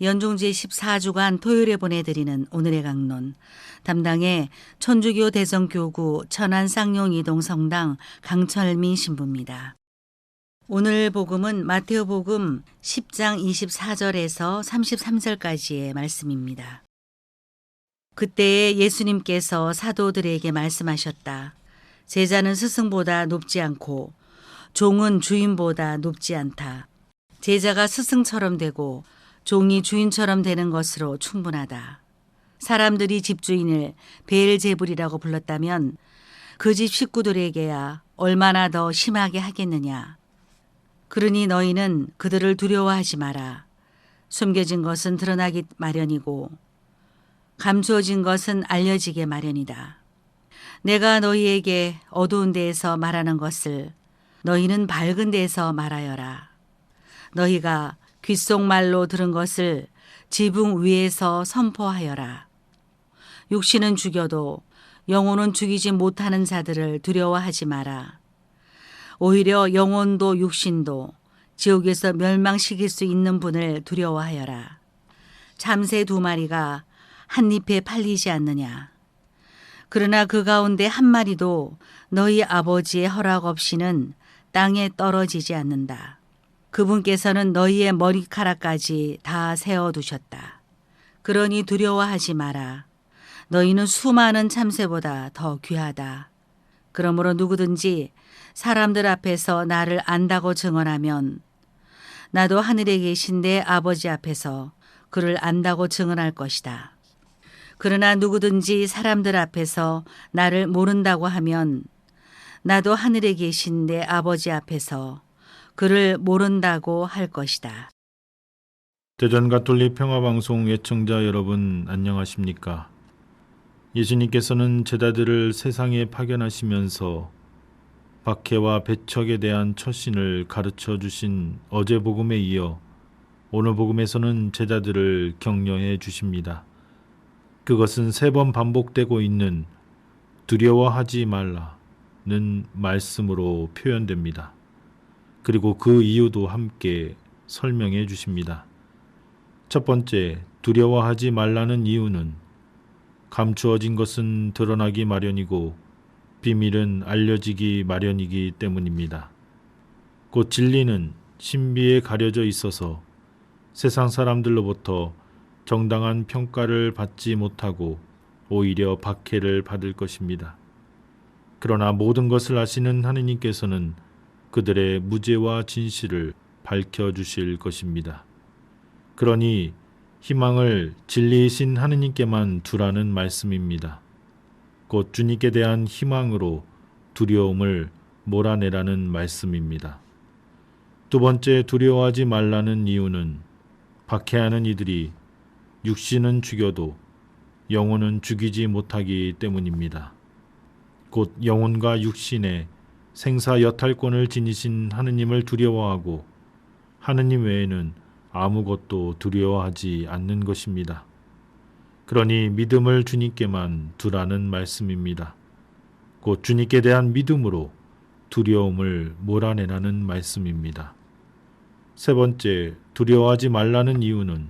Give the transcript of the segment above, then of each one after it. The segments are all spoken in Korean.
연중 제14주간 토요일에 보내드리는 오늘의 강론, 담당의 천주교 대성교구 천안 쌍용 이동성당 강철민 신부입니다. 오늘 복음은 마테오 복음 10장 24절에서 33절까지의 말씀입니다. 그때에 예수님께서 사도들에게 말씀하셨다. 제자는 스승보다 높지 않고 종은 주인보다 높지 않다. 제자가 스승처럼 되고 종이 주인처럼 되는 것으로 충분하다. 사람들이 집주인을 베엘제불이라고 불렀다면 그 집 식구들에게야 얼마나 더 심하게 하겠느냐. 그러니 너희는 그들을 두려워하지 마라. 숨겨진 것은 드러나기 마련이고 감추어진 것은 알려지게 마련이다. 내가 너희에게 어두운 데에서 말하는 것을 너희는 밝은 데에서 말하여라. 너희가 귓속말로 들은 것을 지붕 위에서 선포하여라. 육신은 죽여도 영혼은 죽이지 못하는 자들을 두려워하지 마라. 오히려 영혼도 육신도 지옥에서 멸망시킬 수 있는 분을 두려워하여라. 참새 2마리가 한 잎에 팔리지 않느냐. 그러나 그 가운데 한 마리도 너희 아버지의 허락 없이는 땅에 떨어지지 않는다. 그분께서는 너희의 머리카락까지 다 세워두셨다. 그러니 두려워하지 마라. 너희는 수많은 참새보다 더 귀하다. 그러므로 누구든지 사람들 앞에서 나를 안다고 증언하면 나도 하늘에 계신 내 아버지 앞에서 그를 안다고 증언할 것이다. 그러나 누구든지 사람들 앞에서 나를 모른다고 하면 나도 하늘에 계신 내 아버지 앞에서 그를 모른다고 할 것이다. 대전가톨릭 평화방송 애청자 여러분 안녕하십니까? 예수님께서는 제자들을 세상에 파견하시면서 박해와 배척에 대한 처신을 가르쳐 주신 어제 복음에 이어 오늘 복음에서는 제자들을 격려해 주십니다. 그것은 3번 반복되고 있는 두려워하지 말라는 말씀으로 표현됩니다. 그리고 그 이유도 함께 설명해 주십니다. 첫 번째, 두려워하지 말라는 이유는 감추어진 것은 드러나기 마련이고 비밀은 알려지기 마련이기 때문입니다. 곧 진리는 신비에 가려져 있어서 세상 사람들로부터 정당한 평가를 받지 못하고 오히려 박해를 받을 것입니다. 그러나 모든 것을 아시는 하느님께서는 그들의 무죄와 진실을 밝혀주실 것입니다. 그러니 희망을 진리이신 하느님께만 두라는 말씀입니다. 곧 주님께 대한 희망으로 두려움을 몰아내라는 말씀입니다. 두 번째, 두려워하지 말라는 이유는 박해하는 이들이 육신은 죽여도 영혼은 죽이지 못하기 때문입니다. 곧 영혼과 육신의 생사 여탈권을 지니신 하느님을 두려워하고 하느님 외에는 아무것도 두려워하지 않는 것입니다. 그러니 믿음을 주님께만 두라는 말씀입니다. 곧 주님께 대한 믿음으로 두려움을 몰아내라는 말씀입니다. 세 번째, 두려워하지 말라는 이유는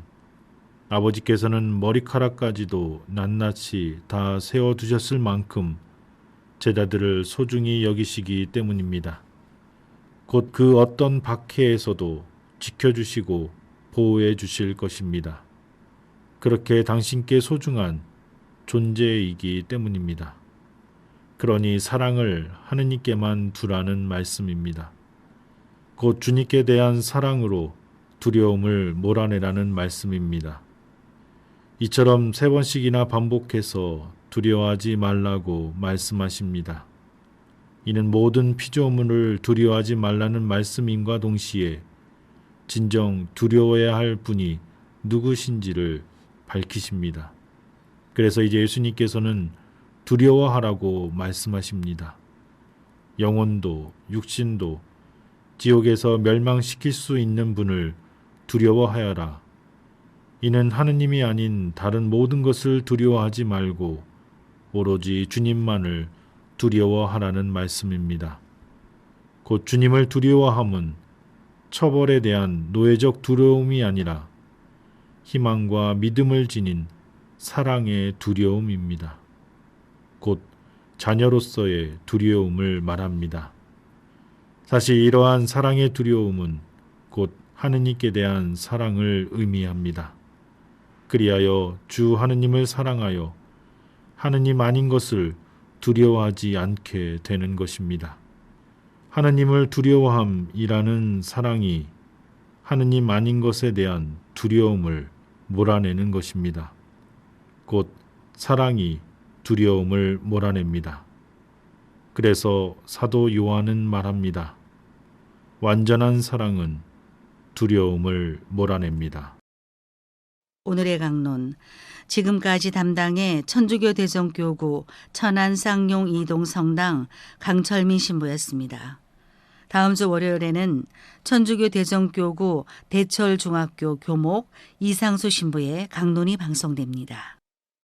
아버지께서는 머리카락까지도 낱낱이 다 세워두셨을 만큼 제자들을 소중히 여기시기 때문입니다. 곧 그 어떤 박해에서도 지켜주시고 보호해 주실 것입니다. 그렇게 당신께 소중한 존재이기 때문입니다. 그러니 사랑을 하느님께만 두라는 말씀입니다. 곧 주님께 대한 사랑으로 두려움을 몰아내라는 말씀입니다. 이처럼 3번씩이나 반복해서 두려워하지 말라고 말씀하십니다. 이는 모든 피조물을 두려워하지 말라는 말씀임과 동시에 진정 두려워해야 할 분이 누구신지를 밝히십니다. 그래서 이제 예수님께서는 두려워하라고 말씀하십니다. 영혼도 육신도 지옥에서 멸망시킬 수 있는 분을 두려워하여라. 이는 하느님이 아닌 다른 모든 것을 두려워하지 말고 오로지 주님만을 두려워하라는 말씀입니다. 곧 주님을 두려워함은 처벌에 대한 노예적 두려움이 아니라 희망과 믿음을 지닌 사랑의 두려움입니다. 곧 자녀로서의 두려움을 말합니다. 사실 이러한 사랑의 두려움은 곧 하느님께 대한 사랑을 의미합니다. 그리하여 주 하느님을 사랑하여 하느님 아닌 것을 두려워하지 않게 되는 것입니다. 하느님을 두려워함이라는 사랑이 하느님 아닌 것에 대한 두려움을 몰아내는 것입니다. 곧 사랑이 두려움을 몰아냅니다. 그래서 사도 요한은 말합니다. 완전한 사랑은 두려움을 몰아냅니다. 오늘의 강론, 지금까지 담당의 천주교 대성교구 천안쌍용 이동성당 강철민 신부였습니다. 다음 주 월요일에는 천주교 대성교구 대철중학교 교목 이상수 신부의 강론이 방송됩니다.